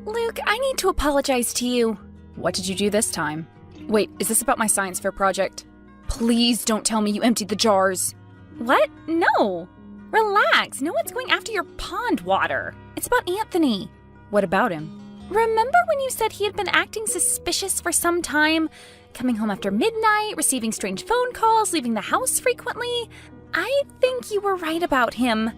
Luke, I need to apologize to you. What did you do this time? Wait, is this about my science fair project? Please don't tell me you emptied the jars. What? No. Relax, no one's going after your pond water. It's about Anthony. What about him? Remember when you said he had been acting suspicious for some time? Coming home after midnight, receiving strange phone calls, leaving the house frequently? I think you were right about him.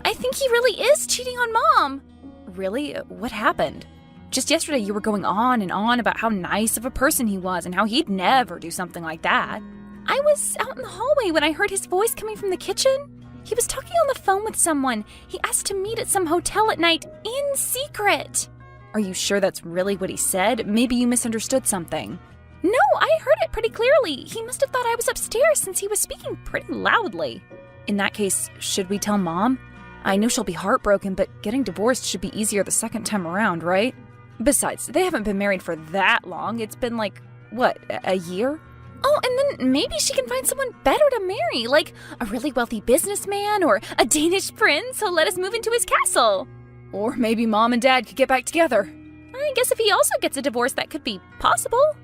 I think he really is cheating on Mom. Really? What happened? Just yesterday you were going on and on about how nice of a person he was and how he'd never do something like that. I was out in the hallway when I heard his voice coming from the kitchen. He was talking on the phone with someone. He asked to meet at some hotel at night in secret. Are you sure that's really what he said? Maybe you misunderstood something. No, I heard it pretty clearly. He must have thought I was upstairs since he was speaking pretty loudly. In that case, should we tell Mom? I know she'll be heartbroken, but getting divorced should be easier the second time around, right? Besides, they haven't been married for that long. It's been like, what, a year? Oh, and then maybe she can find someone better to marry, like a really wealthy businessman or a Danish prince who'll let us move into his castle. Or maybe Mom and Dad could get back together. I guess if he also gets a divorce, that could be possible.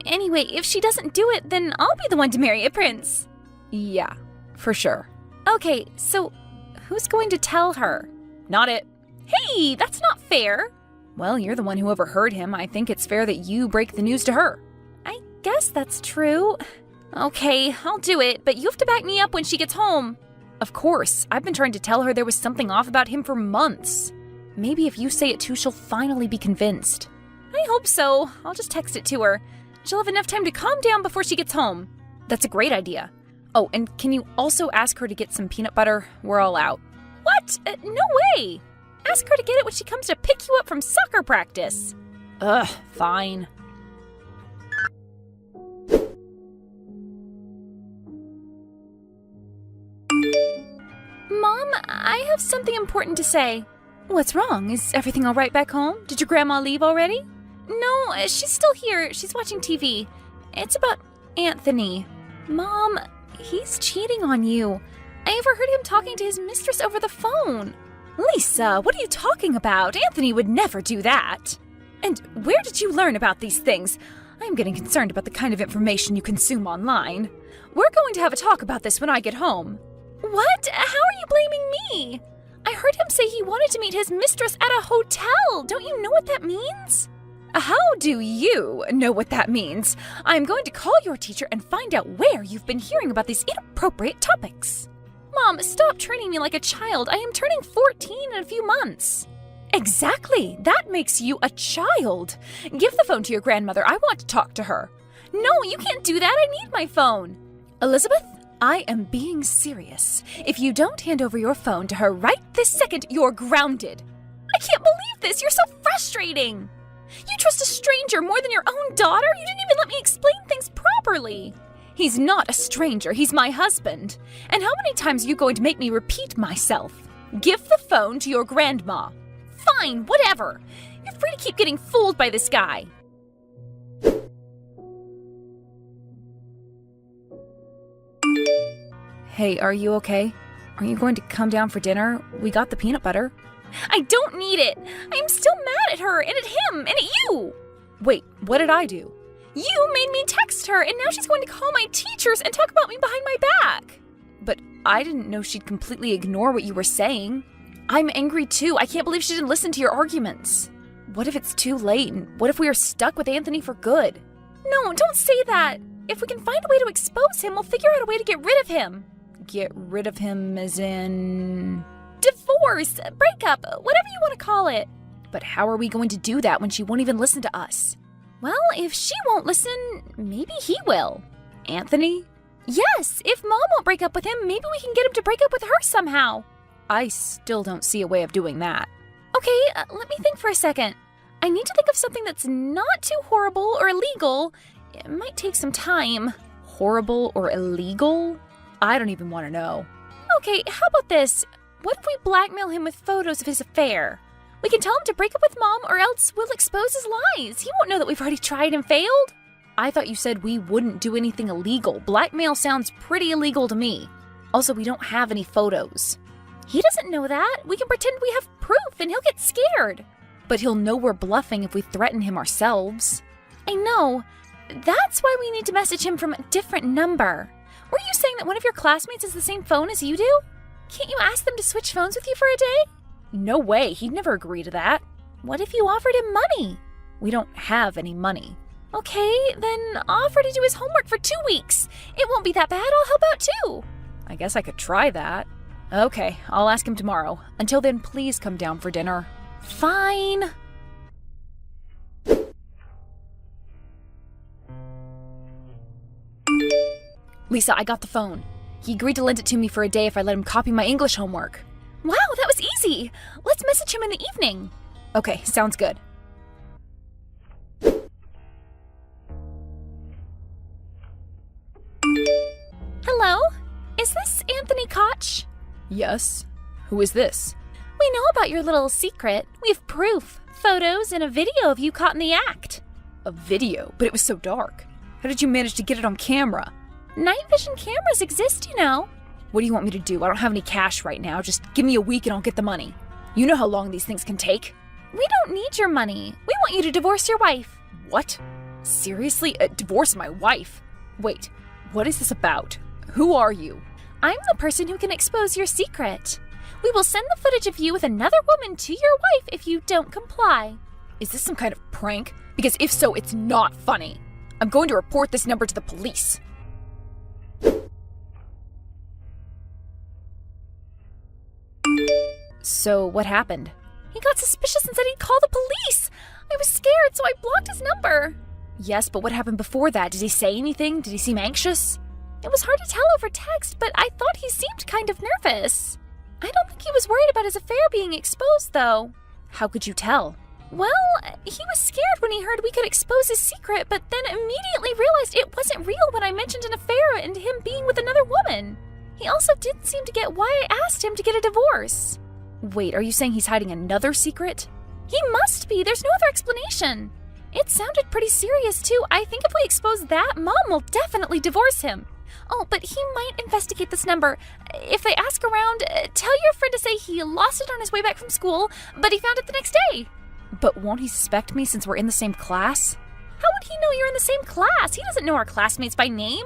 Anyway, if she doesn't do it, then I'll be the one to marry a prince. Yeah, for sure. Okay, so who's going to tell her? Not it. Hey, that's not fair. Well, you're the one who overheard him. I think it's fair that you break the news to her. I guess that's true. Okay, I'll do it, but you have to back me up when she gets home. Of course. I've been trying to tell her there was something off about him for months. Maybe if you say it too, she'll finally be convinced. I hope so. I'll just text it to her. She'll have enough time to calm down before she gets home. That's a great idea. Oh, and can you also ask her to get some peanut butter? We're all out. What? No way! Ask her to get it when she comes to pick you up from soccer practice. Ugh, fine. Mom, I have something important to say. What's wrong? Is everything all right back home? Did your grandma leave already? No, she's still here. She's watching TV. It's about Anthony. Mom, he's cheating on you. I overheard him talking to his mistress over the phone. Lisa, what are you talking about? Anthony would never do that. And where did you learn about these things? I'm getting concerned about the kind of information you consume online. We're going to have a talk about this when I get home. What? How are you blaming me? I heard him say he wanted to meet his mistress at a hotel. Don't you know what that means? How do you know what that means? I'm going to call your teacher and find out where you've been hearing about these inappropriate topics. Mom, stop treating me like a child. I am turning 14 in a few months. Exactly. That makes you a child. Give the phone to your grandmother. I want to talk to her. No, you can't do that. I need my phone. Elizabeth, I am being serious. If you don't hand over your phone to her right this second, you're grounded. I can't believe this. You're so frustrating. You trust a stranger more than your own daughter? You didn't even let me explain things properly. He's not a stranger. He's my husband. And how many times are you going to make me repeat myself? Give the phone to your grandma. Fine, whatever. You're free to keep getting fooled by this guy. Hey, are you okay? Are you going to come down for dinner? We got the peanut butter. I don't need it. I'm still mad at her and at him and at you. Wait, what did I do? You made me text her, and now she's going to call my teachers and talk about me behind my back. But I didn't know she'd completely ignore what you were saying. I'm angry too. I can't believe she didn't listen to your arguments. What if it's too late, and what if we are stuck with Anthony for good? No, don't say that. If we can find a way to expose him, we'll figure out a way to get rid of him. Get rid of him as in... Divorce, breakup, whatever you want to call it. But how are we going to do that when she won't even listen to us? Well, if she won't listen, maybe he will. Anthony? Yes, if Mom won't break up with him, maybe we can get him to break up with her somehow. I still don't see a way of doing that. Okay, let me think for a second. I need to think of something that's not too horrible or illegal. It might take some time. Horrible or illegal? I don't even want to know. Okay, how about this? What if we blackmail him with photos of his affair? We can tell him to break up with Mom, or else we'll expose his lies. He won't know that we've already tried and failed. I thought you said we wouldn't do anything illegal. Blackmail sounds pretty illegal to me. Also, we don't have any photos. He doesn't know that. We can pretend we have proof and he'll get scared. But he'll know we're bluffing if we threaten him ourselves. I know. That's why we need to message him from a different number. Were you saying that one of your classmates has the same phone as you do? Can't you ask them to switch phones with you for a day? No way, he'd never agree to that. What if you offered him money? We don't have any money. Okay, then offer to do his homework for 2 weeks. It won't be that bad, I'll help out too. I guess I could try that. Okay, I'll ask him tomorrow. Until then, please come down for dinner. Fine. Lisa, I got the phone. He agreed to lend it to me for a day if I let him copy my English homework. Wow, that was easy. Let's message him in the evening. Okay, sounds good. Hello? Is this Anthony Koch? Yes. Who is this? We know about your little secret. We have proof, photos, and a video of you caught in the act. A video? But it was so dark. How did you manage to get it on camera? Night vision cameras exist, you know. What do you want me to do? I don't have any cash right now. Just give me a week and I'll get the money. You know how long these things can take. We don't need your money. We want you to divorce your wife. What? Seriously? Divorce my wife? Wait, what is this about? Who are you? I'm the person who can expose your secret. We will send the footage of you with another woman to your wife if you don't comply. Is this some kind of prank? Because if so, it's not funny. I'm going to report this number to the police. So, what happened? He got suspicious and said he'd call the police. I was scared, so I blocked his number. Yes, but what happened before that? Did he say anything? Did he seem anxious? It was hard to tell over text, but I thought he seemed kind of nervous. I don't think he was worried about his affair being exposed, though. How could you tell? Well, he was scared when he heard we could expose his secret, but then immediately realized it wasn't real when I mentioned an affair and him being with another woman. He also didn't seem to get why I asked him to get a divorce. Wait, are you saying he's hiding another secret? He must be. There's no other explanation. It sounded pretty serious, too. I think if we expose that, Mom will definitely divorce him. Oh, but he might investigate this number. If they ask around, tell your friend to say he lost it on his way back from school, but he found it the next day. But won't he suspect me since we're in the same class? How would he know you're in the same class? He doesn't know our classmates by name.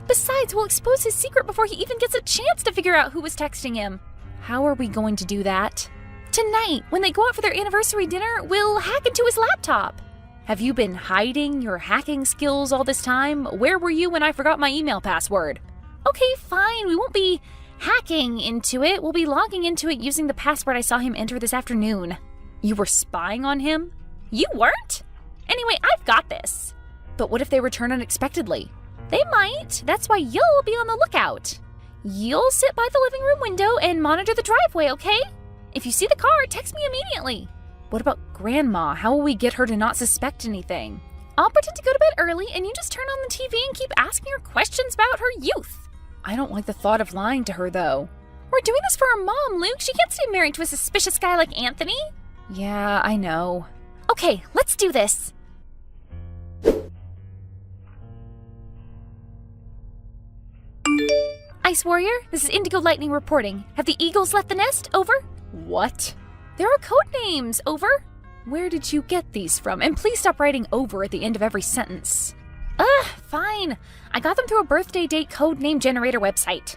Besides, we'll expose his secret before he even gets a chance to figure out who was texting him. How are we going to do that? Tonight, when they go out for their anniversary dinner, we'll hack into his laptop. Have you been hiding your hacking skills all this time? Where were you when I forgot my email password? Okay, fine. We won't be hacking into it. We'll be logging into it using the password I saw him enter this afternoon. You were spying on him? You weren't? Anyway, I've got this. But what if they return unexpectedly? They might. That's why you'll be on the lookout. You'll sit by the living room window and monitor the driveway, okay? If you see the car, text me immediately. What about Grandma? How will we get her to not suspect anything? I'll pretend to go to bed early and you just turn on the TV and keep asking her questions about her youth. I don't like the thought of lying to her, though. We're doing this for our mom, Luke. She can't stay married to a suspicious guy like Anthony. Yeah, I know. Okay, let's do this. Ice Warrior, this is Indigo Lightning reporting. Have the Eagles left the nest? Over? What? There are code names. Over? Where did you get these from? And please stop writing over at the end of every sentence. Fine. I got them through a birthday date code name generator website.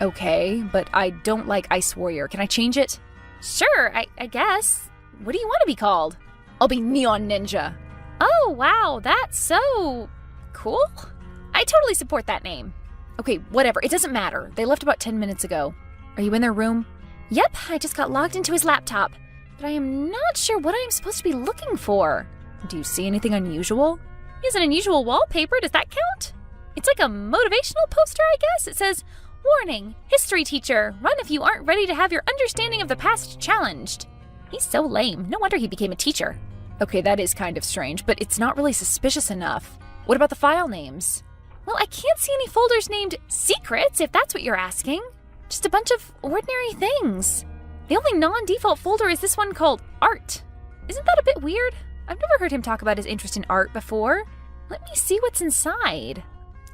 Okay, but I don't like Ice Warrior. Can I change it? Sure, I guess. What do you want to be called? I'll be Neon Ninja. Oh, wow, that's so cool. I totally support that name. Okay, whatever. It doesn't matter. They left about 10 minutes ago. Are you in their room? Yep, I just got logged into his laptop. But I am not sure what I am supposed to be looking for. Do you see anything unusual? He has an unusual wallpaper. Does that count? It's like a motivational poster, I guess. It says, "Warning, history teacher, run if you aren't ready to have your understanding of the past challenged." He's so lame. No wonder he became a teacher. Okay, that is kind of strange, but it's not really suspicious enough. What about the file names? Well, I can't see any folders named Secrets, if that's what you're asking. Just a bunch of ordinary things. The only non-default folder is this one called Art. Isn't that a bit weird? I've never heard him talk about his interest in art before. Let me see what's inside.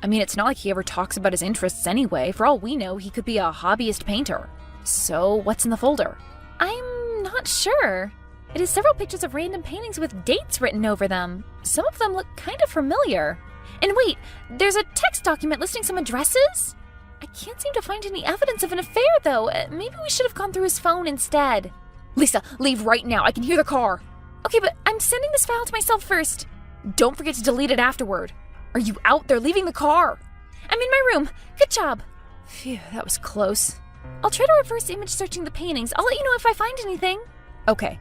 I mean, it's not like he ever talks about his interests anyway. For all we know, he could be a hobbyist painter. So, what's in the folder? I'm not sure. It has several pictures of random paintings with dates written over them. Some of them look kind of familiar. And wait, there's a text document listing some addresses? I can't seem to find any evidence of an affair, though. Maybe we should have gone through his phone instead. Lisa, leave right now. I can hear the car. Okay, but I'm sending this file to myself first. Don't forget to delete it afterward. Are you out there leaving the car? I'm in my room. Good job. Phew, that was close. I'll try to reverse image searching the paintings. I'll let you know if I find anything. Okay.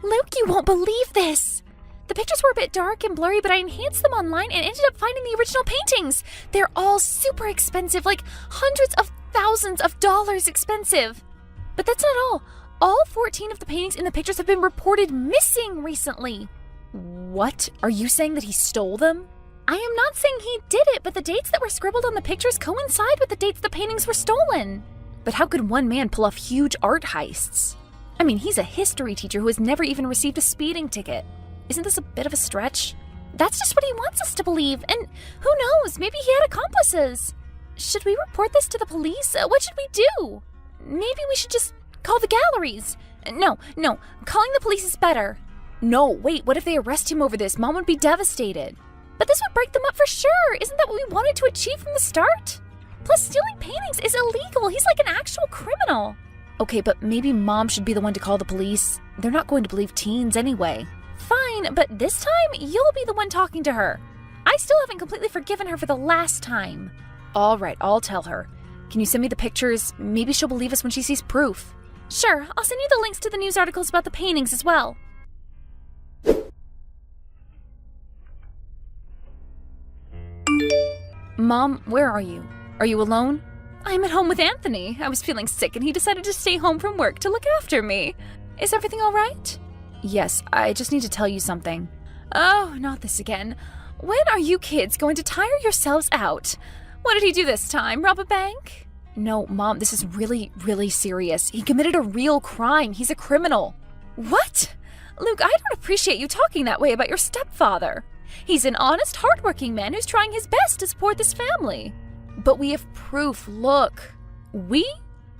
Luke, you won't believe this. The pictures were a bit dark and blurry, but I enhanced them online and ended up finding the original paintings. They're all super expensive, like hundreds of thousands of dollars expensive. But that's not all. All 14 of the paintings in the pictures have been reported missing recently. What? Are you saying that he stole them? I am not saying he did it, but the dates that were scribbled on the pictures coincide with the dates the paintings were stolen. But how could one man pull off huge art heists? I mean, he's a history teacher who has never even received a speeding ticket. Isn't this a bit of a stretch? That's just what he wants us to believe, and who knows, maybe he had accomplices. Should we report this to the police? What should we do? Maybe we should just call the galleries. No, calling the police is better. No, wait, what if they arrest him over this? Mom would be devastated. But this would break them up for sure. Isn't that what we wanted to achieve from the start? Plus, stealing paintings is illegal. He's like an actual criminal. Okay, but maybe Mom should be the one to call the police. They're not going to believe teens anyway. Fine, but this time, you'll be the one talking to her. I still haven't completely forgiven her for the last time. All right, I'll tell her. Can you send me the pictures? Maybe she'll believe us when she sees proof. Sure, I'll send you the links to the news articles about the paintings as well. Mom, where are you? Are you alone? I'm at home with Anthony. I was feeling sick and he decided to stay home from work to look after me. Is everything all right? Yes, I just need to tell you something. Oh, not this again. When are you kids going to tire yourselves out? What did he do this time? Rob a bank? No, Mom, this is really, really serious. He committed a real crime. He's a criminal. What? Luke, I don't appreciate you talking that way about your stepfather. He's an honest, hardworking man who's trying his best to support this family. But we have proof, look. We?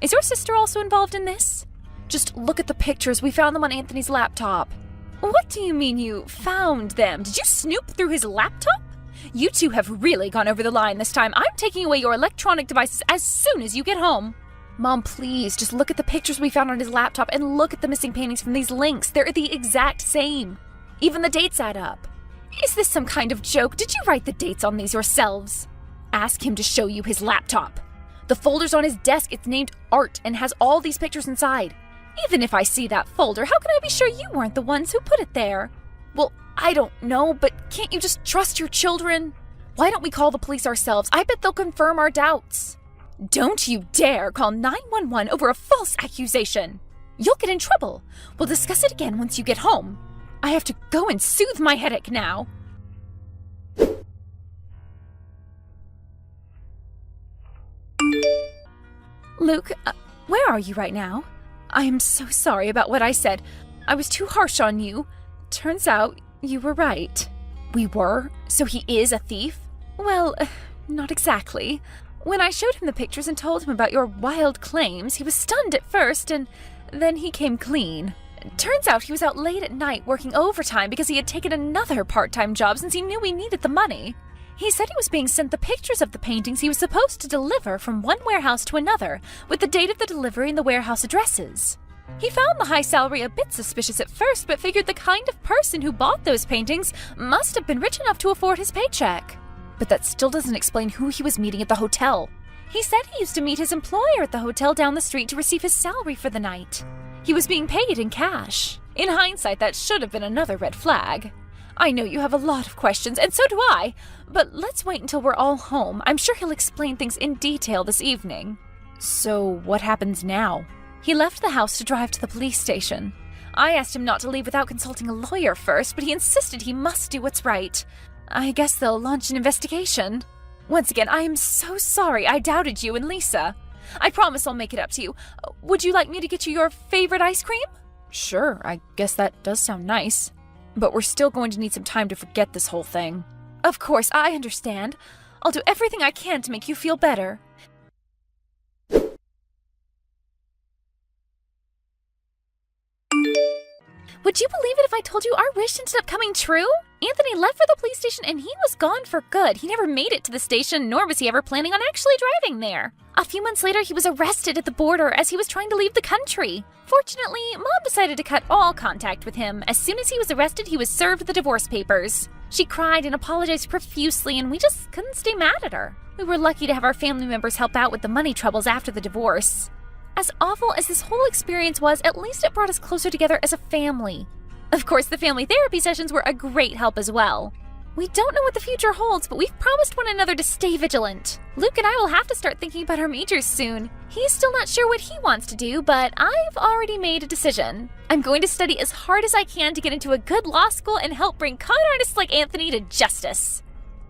Is your sister also involved in this? Just look at the pictures. We found them on Anthony's laptop. What do you mean you found them? Did you snoop through his laptop? You two have really gone over the line this time. I'm taking away your electronic devices as soon as you get home. Mom, please, just look at the pictures we found on his laptop and look at the missing paintings from these links. They're the exact same. Even the dates add up. Is this some kind of joke? Did you write the dates on these yourselves? Ask him to show you his laptop. The folder's on his desk. It's named Art and has all these pictures inside. Even if I see that folder, how can I be sure you weren't the ones who put it there? Well, I don't know, but can't you just trust your children? Why don't we call the police ourselves? I bet they'll confirm our doubts. Don't you dare call 911 over a false accusation. You'll get in trouble. We'll discuss it again once you get home. I have to go and soothe my headache now. Luke, where are you right now? I am so sorry about what I said. I was too harsh on you. Turns out you were right. We were? So he is a thief? Well, not exactly. When I showed him the pictures and told him about your wild claims, he was stunned at first, and then he came clean. Turns out he was out late at night working overtime because he had taken another part-time job since he knew we needed the money. He said he was being sent the pictures of the paintings he was supposed to deliver from one warehouse to another, with the date of the delivery and the warehouse addresses. He found the high salary a bit suspicious at first, but figured the kind of person who bought those paintings must have been rich enough to afford his paycheck. But that still doesn't explain who he was meeting at the hotel. He said he used to meet his employer at the hotel down the street to receive his salary for the night. He was being paid in cash. In hindsight, that should have been another red flag. I know you have a lot of questions, and so do I, but let's wait until we're all home. I'm sure he'll explain things in detail this evening. So what happens now? He left the house to drive to the police station. I asked him not to leave without consulting a lawyer first, but he insisted he must do what's right. I guess they'll launch an investigation. Once again, I am so sorry I doubted you and Lisa. I promise I'll make it up to you. Would you like me to get you your favorite ice cream? Sure, I guess that does sound nice. But we're still going to need some time to forget this whole thing. Of course, I understand. I'll do everything I can to make you feel better. Would you believe it if I told you our wish ended up coming true? Anthony left for the police station and he was gone for good. He never made it to the station, nor was he ever planning on actually driving there. A few months later, he was arrested at the border as he was trying to leave the country. Fortunately, Mom decided to cut all contact with him. As soon as he was arrested, he was served the divorce papers. She cried and apologized profusely, and we just couldn't stay mad at her. We were lucky to have our family members help out with the money troubles after the divorce. As awful as this whole experience was, at least it brought us closer together as a family. Of course, the family therapy sessions were a great help as well. We don't know what the future holds, but we've promised one another to stay vigilant. Luke and I will have to start thinking about our majors soon. He's still not sure what he wants to do, but I've already made a decision. I'm going to study as hard as I can to get into a good law school and help bring con artists like Anthony to justice.